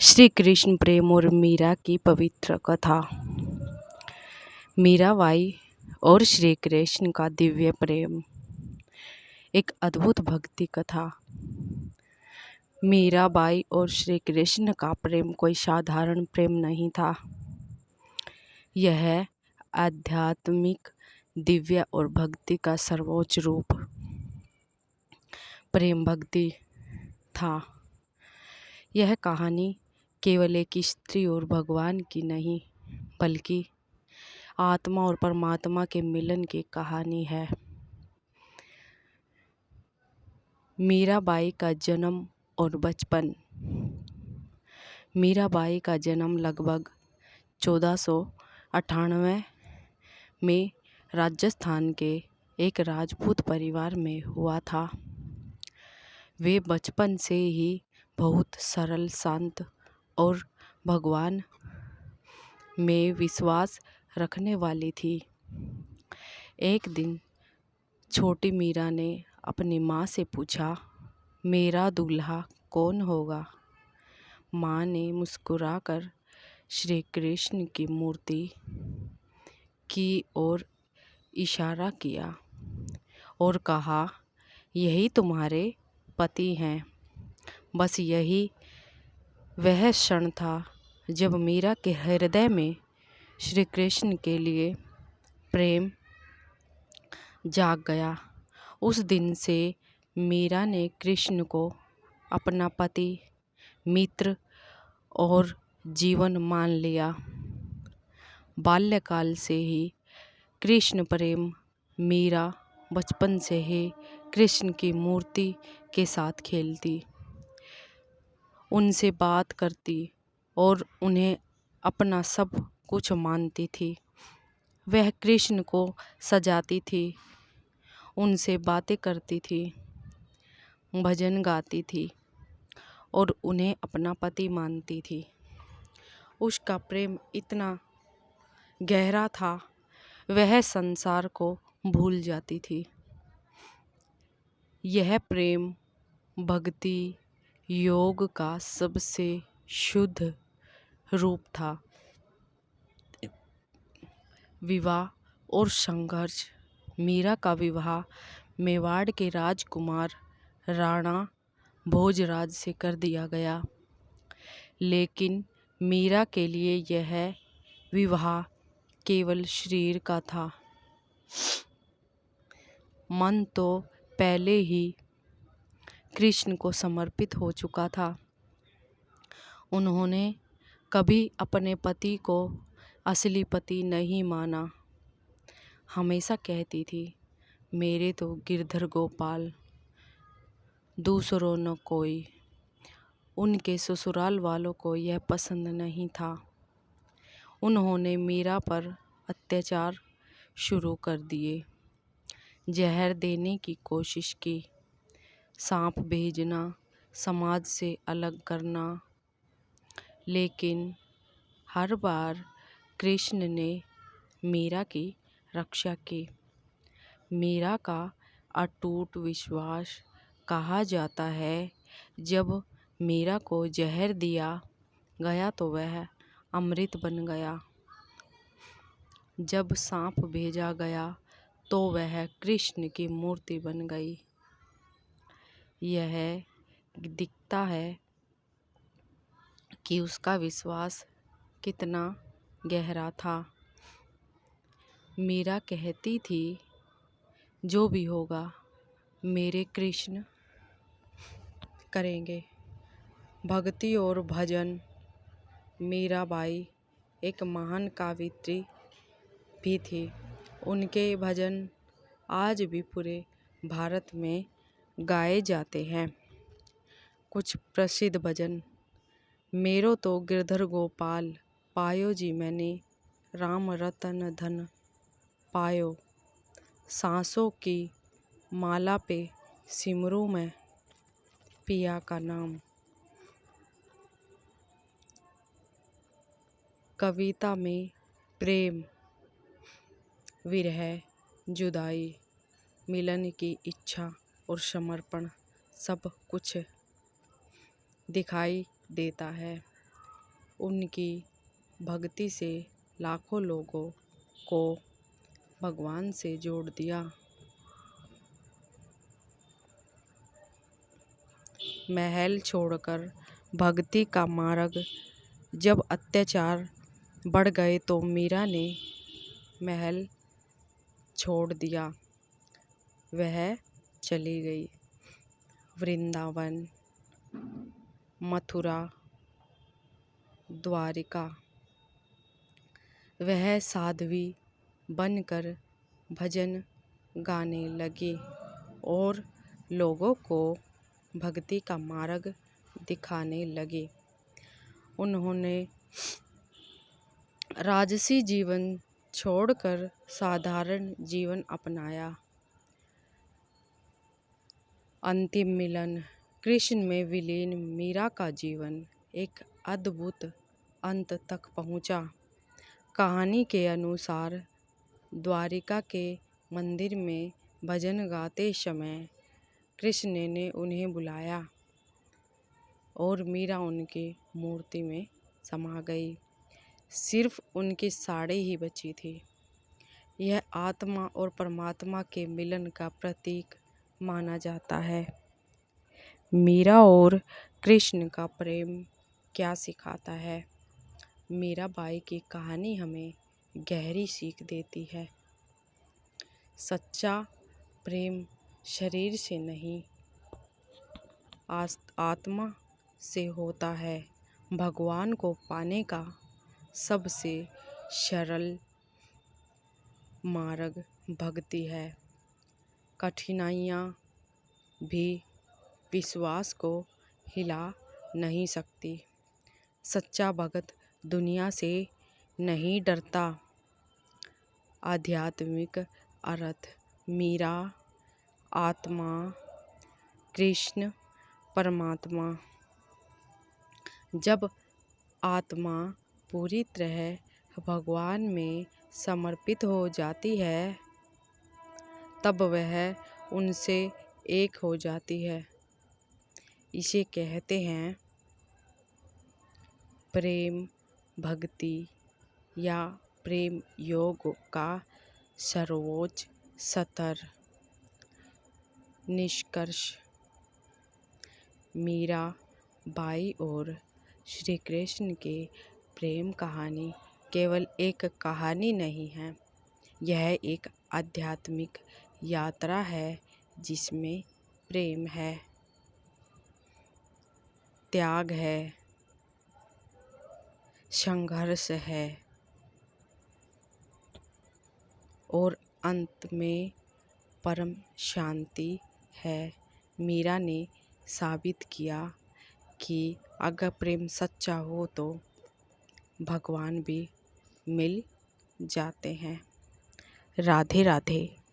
श्री कृष्ण प्रेम और मीरा की पवित्र कथा। मीराबाई और श्री कृष्ण का दिव्य प्रेम। एक अद्भुत भक्ति कथा। मीराबाई और श्री कृष्ण का प्रेम कोई साधारण प्रेम नहीं था। यह आध्यात्मिक, दिव्य और भक्ति का सर्वोच्च रूप प्रेम भक्ति था। यह कहानी केवल एक स्त्री और भगवान की नहीं, बल्कि आत्मा और परमात्मा के मिलन की कहानी है। मीराबाई का जन्म और बचपन। मीराबाई का जन्म लगभग 1498 में राजस्थान के एक राजपूत परिवार में हुआ था। वे बचपन से ही बहुत सरल, शांत और भगवान में विश्वास रखने वाली थी। एक दिन छोटी मीरा ने अपनी माँ से पूछा, मेरा दूल्हा कौन होगा? माँ ने मुस्कुराकर श्री कृष्ण की मूर्ति की ओर इशारा किया और कहा, यही तुम्हारे पति हैं। बस यही वह क्षण था जब मीरा के हृदय में श्री कृष्ण के लिए प्रेम जाग गया। उस दिन से मीरा ने कृष्ण को अपना पति, मित्र और जीवन मान लिया। बाल्यकाल से ही कृष्ण प्रेम। मीरा बचपन से ही कृष्ण की मूर्ति के साथ खेलती, उनसे बात करती और उन्हें अपना सब कुछ मानती थी। वह कृष्ण को सजाती थी, उनसे बातें करती थी, भजन गाती थी और उन्हें अपना पति मानती थी। उसका प्रेम इतना गहरा था, वह संसार को भूल जाती थी। यह प्रेम भक्ति योग का सबसे शुद्ध रूप था। विवाह और संघर्ष। मीरा का विवाह मेवाड़ के राजकुमार राणा भोजराज से कर दिया गया, लेकिन मीरा के लिए यह विवाह केवल शरीर का था। मन तो पहले ही कृष्ण को समर्पित हो चुका था। उन्होंने कभी अपने पति को असली पति नहीं माना। हमेशा कहती थी, मेरे तो गिरधर गोपाल, दूसरों न कोई। उनके ससुराल वालों को यह पसंद नहीं था। उन्होंने मीरा पर अत्याचार शुरू कर दिए, जहर देने की कोशिश की, सांप भेजना, समाज से अलग करना, लेकिन हर बार कृष्ण ने मीरा की रक्षा की। मीरा का अटूट विश्वास। कहा जाता है, जब मीरा को जहर दिया गया तो वह अमृत बन गया। जब सांप भेजा गया तो वह कृष्ण की मूर्ति बन गई। यह दिखता है कि उसका विश्वास कितना गहरा था। मीरा कहती थी, जो भी होगा मेरे कृष्ण करेंगे। भक्ति और भजन। मीराबाई एक महान कवयित्री भी थी। उनके भजन आज भी पूरे भारत में गाए जाते हैं। कुछ प्रसिद्ध भजन। मेरो तो गिरधर गोपाल पायो जी मैंने, राम रतन धन पायो। सांसों की माला पे सिमरू मैं पिया का नाम। कविता में प्रेम, विरह, जुदाई, मिलन की इच्छा और समर्पण सब कुछ दिखाई देता है। उनकी भक्ति से लाखों लोगों को भगवान से जोड़ दिया। महल छोड़कर भक्ति का मार्ग। जब अत्याचार बढ़ गए तो मीरा ने महल छोड़ दिया। वह चली गई वृंदावन, मथुरा, द्वारिका। वह साध्वी बनकर भजन गाने लगी और लोगों को भक्ति का मार्ग दिखाने लगी। उन्होंने राजसी जीवन छोड़कर साधारण जीवन अपनाया। अंतिम मिलन। कृष्ण में विलीन मीरा का जीवन एक अद्भुत अंत तक पहुंचा। कहानी के अनुसार द्वारिका के मंदिर में भजन गाते समय कृष्ण ने उन्हें बुलाया और मीरा उनकी मूर्ति में समा गई। सिर्फ उनकी साड़ी ही बची थी। यह आत्मा और परमात्मा के मिलन का प्रतीक माना जाता है। मीरा और कृष्ण का प्रेम क्या सिखाता है? मीराबाई की कहानी हमें गहरी सीख देती है। सच्चा प्रेम शरीर से नहीं, आत्मा से होता है। भगवान को पाने का सबसे सरल मार्ग भक्ति है। कठिनाइयाँ भी विश्वास को हिला नहीं सकती। सच्चा भक्त दुनिया से नहीं डरता। आध्यात्मिक अर्थ। मीरा आत्मा, कृष्ण परमात्मा। जब आत्मा पूरी तरह भगवान में समर्पित हो जाती है तब वह उनसे एक हो जाती है। इसे कहते हैं प्रेम भक्ति या प्रेम योग का सर्वोच्च स्तर। निष्कर्ष। मीरा बाई और श्री कृष्ण के प्रेम कहानी केवल एक कहानी नहीं है, यह एक आध्यात्मिक यात्रा है जिसमें प्रेम है, त्याग है, संघर्ष है और अंत में परम शांति है। मीरा ने साबित किया कि अगर प्रेम सच्चा हो तो भगवान भी मिल जाते हैं। राधे राधे।